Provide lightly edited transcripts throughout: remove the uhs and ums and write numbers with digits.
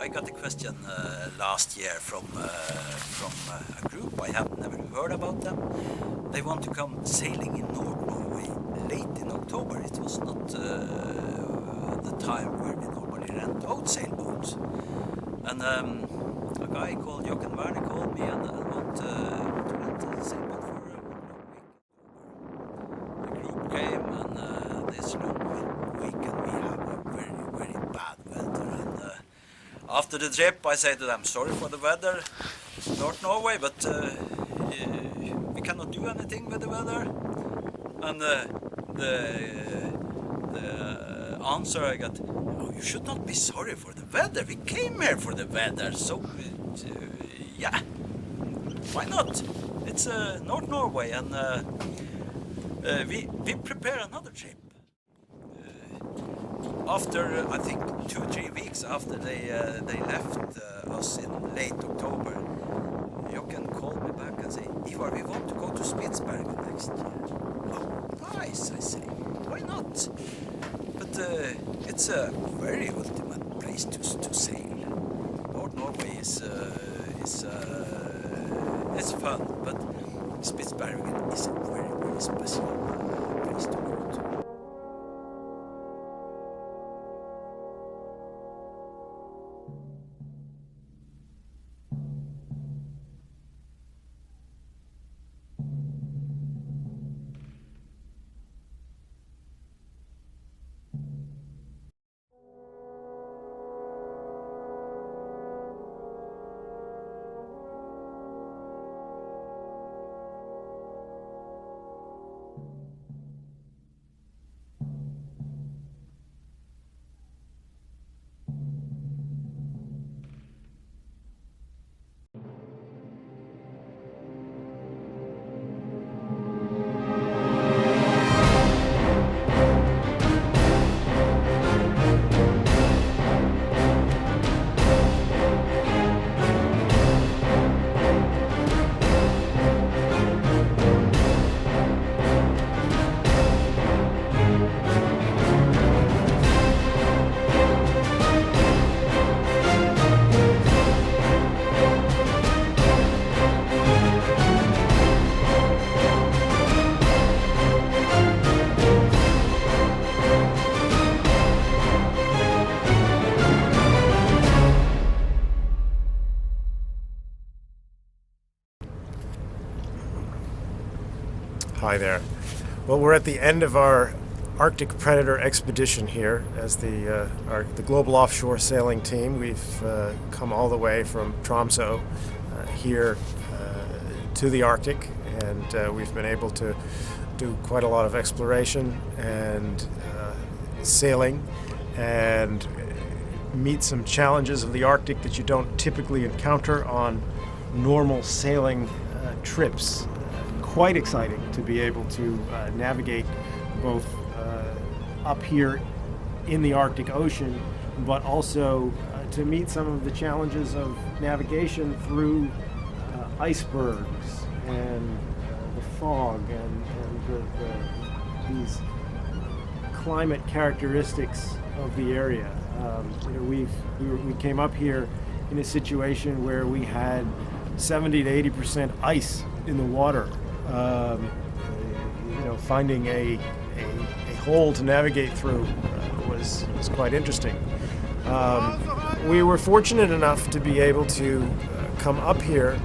I got a question last year from a group. I have never heard about them. They want to come sailing in North Norway late in October. It was not the time where we normally rent out sailboats. And a guy called Jochen Werner called me and want to rent a sailboat for 1 week. The group came and this long weekend we have a very bad weather. And after the trip I say to them, sorry for the weather, North Norway, but we cannot do anything with the weather. And the answer I got, oh, you should not be sorry for the weather. We came here for the weather, so yeah, why not? It's North Norway, and we prepare another trip. After I think 2-3 weeks after they left us in late October, Jochen called me back and said, Ivar, we want to go to Spitsbergen next year. Oh, nice, I say. Why not? But it's a very ultimate place to sail. North Norway is it's fun, but Spitsbergen is a very special place to go to. Hi there. Well, we're at the end of our Arctic Predator expedition here as the global offshore sailing team. We've come all the way from Tromsø here to the Arctic, and we've been able to do quite a lot of exploration and sailing and meet some challenges of the Arctic that you don't typically encounter on normal sailing trips. Quite exciting to be able to navigate both up here in the Arctic Ocean, but also to meet some of the challenges of navigation through icebergs and the fog and these climate characteristics of the area. We came up here in a situation where we had 70 to 80% ice in the water. Finding a hole to navigate through was quite interesting. We were fortunate enough to be able to come up here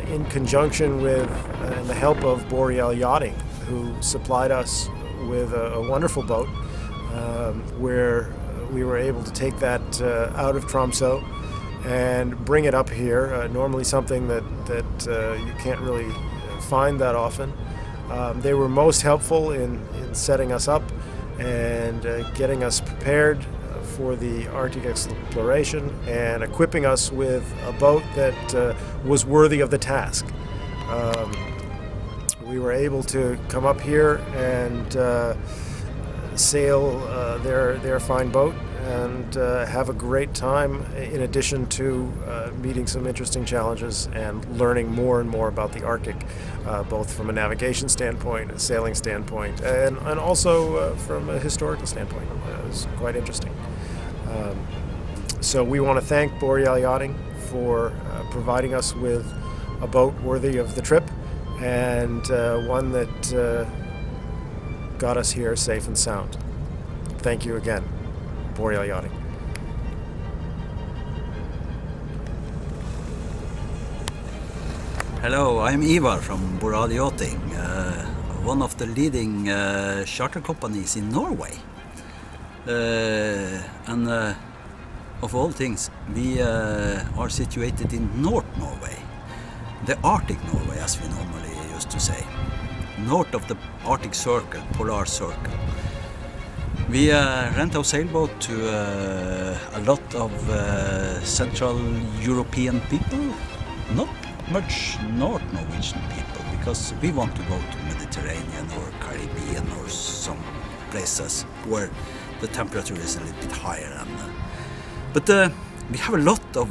in conjunction with and the help of Boreal Yachting, who supplied us with a wonderful boat where we were able to take that out of Tromsø and bring it up here. Normally something that you can't really find that often. They were most helpful in setting us up and getting us prepared for the Arctic exploration and equipping us with a boat that was worthy of the task. We were able to come up here and sail their fine boat and have a great time, in addition to meeting some interesting challenges and learning more and more about the Arctic, both from a navigation standpoint, a sailing standpoint, and also from a historical standpoint. It was quite interesting. So we want to thank Boreal Yachting for providing us with a boat worthy of the trip, and one that got us here safe and sound. Thank you again, Boreal Yachting. Hello, I'm Ivar from BOREAL Yachting, one of the leading charter companies in Norway. And of all things, we are situated in North Norway, the Arctic Norway, as we normally used to say, north of the Arctic Circle, Polar Circle. We rent our sailboat to a lot of Central European people, not much North Norwegian people, because we want to go to Mediterranean or Caribbean or some places where the temperature is a little bit higher. But we have a lot of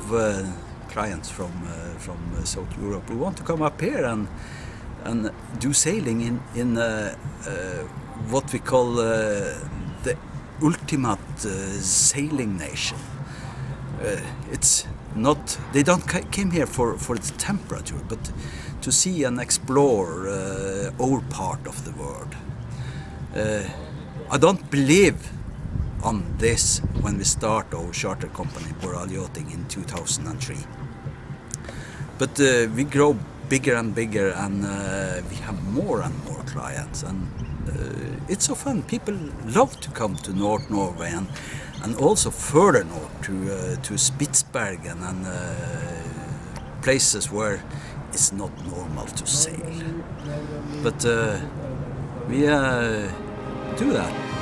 clients from South Europe who want to come up here and do sailing in what we call the ultimate sailing nation. It's not, they don't came here for the temperature, but to see and explore our part of the world. I don't believe on this when we start our charter company BOREAL Yachting in 2003. But we grow bigger and bigger, and we have more and more clients, and it's so fun. People love to come to North Norway and also further north to Spitsbergen and places where it's not normal to sail. But we do that.